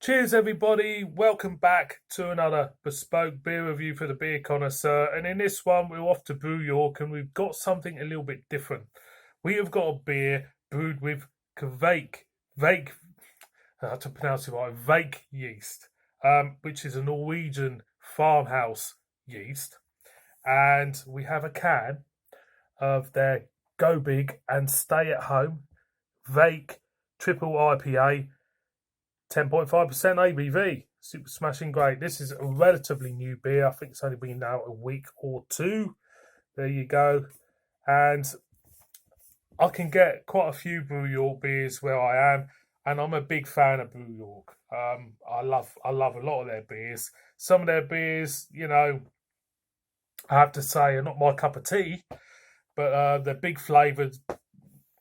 Cheers, everybody. Welcome back to another bespoke beer review for the beer connoisseur. And in this one, we're off to Brew York and we've got something a little bit different. We have got a beer brewed with Vake, how to pronounce it right, Vake yeast, which is a Norwegian farmhouse yeast. And we have a can of their Go Big and Stay at Home Vake Triple IPA 10.5% ABV. Super smashing great. This is a relatively new beer. I think it's only been out a week or two. There you go. And I can get quite a few Brew York beers where I am, and I'm a big fan of Brew York. I love a lot of their beers. Some of their beers, I have to say, are not my cup of tea, but they're big flavoured.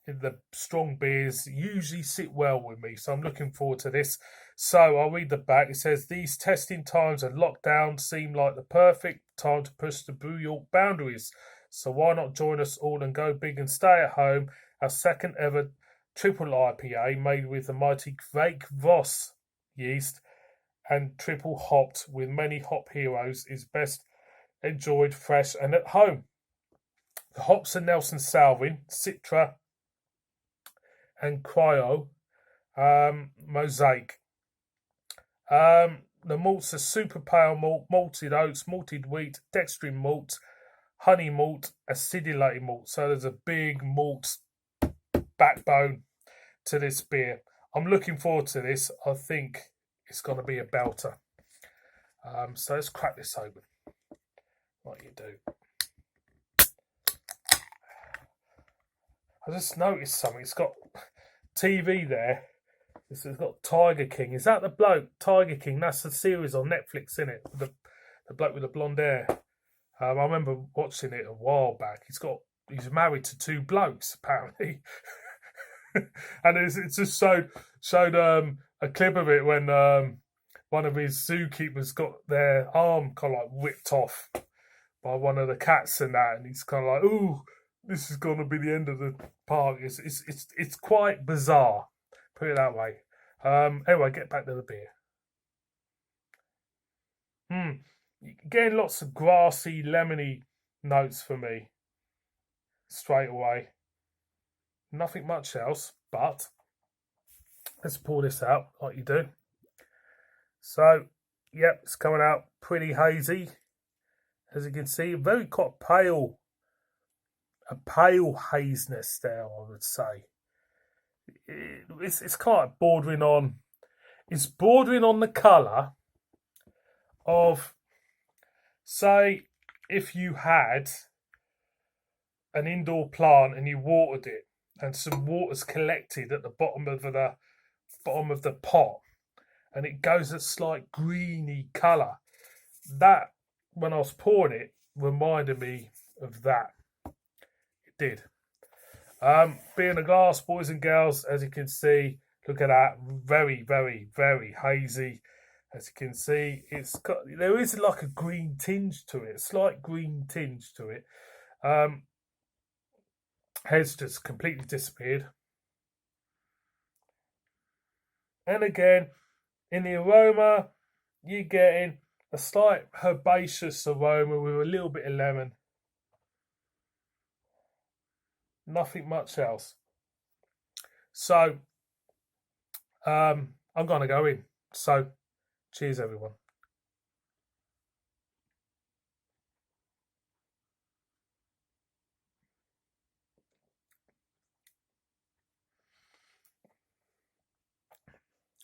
The strong beers usually sit well with me, so I'm looking forward to this. So I'll read the back. It says, these testing times and lockdown seem like the perfect time to push the Brew York boundaries. So why not join us all and go big and stay at home? Our second ever triple IPA made with the mighty Vake Voss yeast and triple hopped with many hop heroes is best enjoyed fresh and at home. The hops are Nelson Salvin, Citra, and Cryo Mosaic. The malts are super pale malt, malted oats, malted wheat, dextrin malt, honey malt, acidulated malt. So there's a big malt backbone to this beer. I'm looking forward to this. I think it's going to be a belter. So let's crack this open. What you do. I just noticed something. It's got TV there. It's got Tiger King. Is that the bloke? Tiger King. That's the series on Netflix, isn't it? The bloke with the blonde hair. I remember watching it a while back. He's married to two blokes apparently, and it just showed a clip of it when one of his zookeepers got their arm kind of like whipped off by one of the cats and that, and he's kind of like, ooh, this is going to be the end of the park. It's quite bizarre, put it that way. Anyway, get back to the beer. Getting lots of grassy, lemony notes for me straight away. Nothing much else, but let's pour this out like you do. So, yep, it's coming out pretty hazy. As you can see, very quite pale. A pale haziness there, I would say. It's kind of bordering on. It's bordering on the colour of, say, if you had an indoor plant and you watered it, and some water's collected at the bottom of the pot, and it goes a slight greeny colour. That, when I was pouring it, reminded me of that. Did. Being a glass, boys and girls, as you can see, look at that, very, very, very hazy. As you can see, there is like a green tinge to it, a slight green tinge to it. Has just completely disappeared. And again, in the aroma, you're getting a slight herbaceous aroma with a little bit of lemon. Nothing much else. So, I'm going to go in. So, cheers, everyone.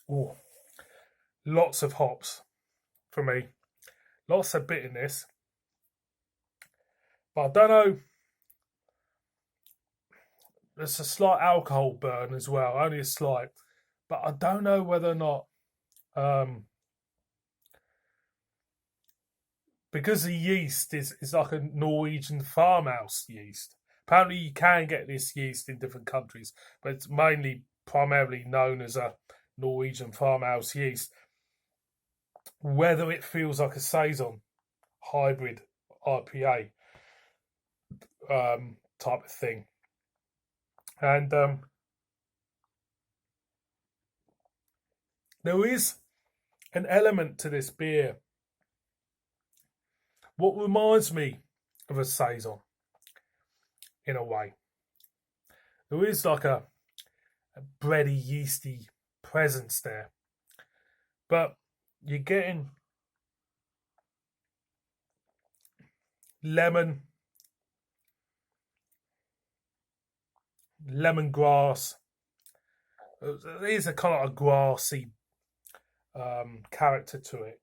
Ooh, lots of hops for me. Lots of bitterness. But I don't know. There's a slight alcohol burn as well, only a slight. But I don't know whether or not, because the yeast is like a Norwegian farmhouse yeast. Apparently you can get this yeast in different countries, but it's primarily known as a Norwegian farmhouse yeast. Whether it feels like a Saison hybrid IPA type of thing. And there is an element to this beer. What reminds me of a saison, in a way. There is like a bready, yeasty presence there, but you're getting lemongrass. There's a kind of a grassy character to it.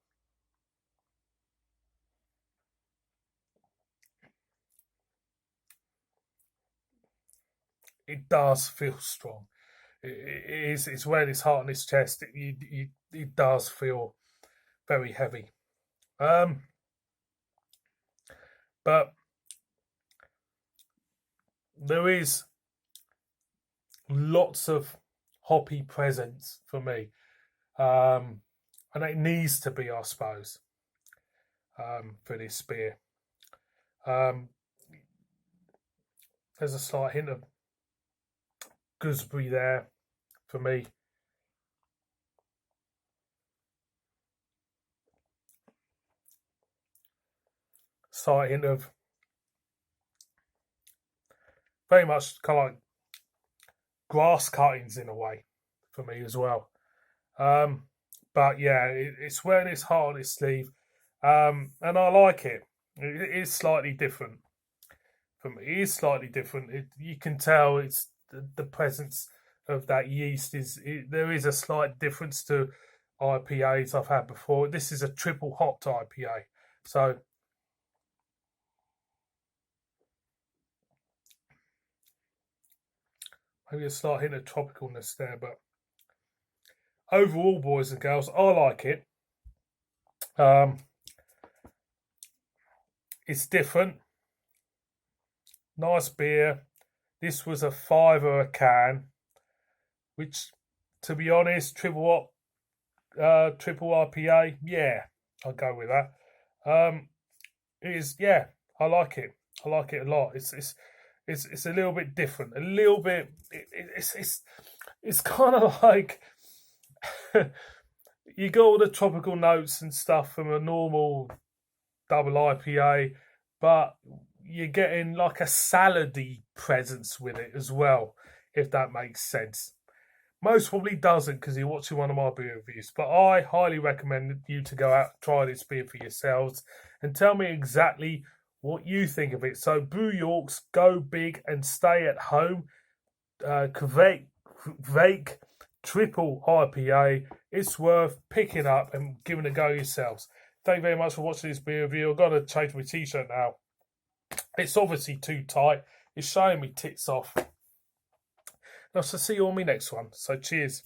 It does feel strong. It's wearing its heart on its chest. It does feel very heavy. But there is lots of hoppy presence for me. And it needs to be, I suppose, for this beer. There's a slight hint of gooseberry there for me. Slight hint of very much kind of like grass cuttings in a way for me as well. But yeah, it's wearing its heart on its sleeve, and I like it. It is slightly different for me. It is slightly different. You can tell it's the presence of that yeast there is a slight difference to IPAs I've had before. This is a triple hopped IPA, so maybe a slight hint of tropicalness there, but overall, boys and girls, I like it. It's different. Nice beer. This was a £5 a can, which, to be honest, triple IPA, yeah, I'll go with that. It is, yeah, I like it. I like it a lot. It's a little bit different. A little bit. It's kind of like you got all the tropical notes and stuff from a normal double IPA, but you're getting like a salady presence with it as well, if that makes sense. Most probably doesn't because you're watching one of my beer reviews, but I highly recommend you to go out and try this beer for yourselves and tell me exactly what you think of it. So Brew Yorks, go big and stay at home. Kvake triple IPA. It's worth picking up and giving a go yourselves. Thank you very much for watching this beer review. I've got to change my t-shirt now. It's obviously too tight. It's showing me tits off. And I shall see you on my next one. So cheers.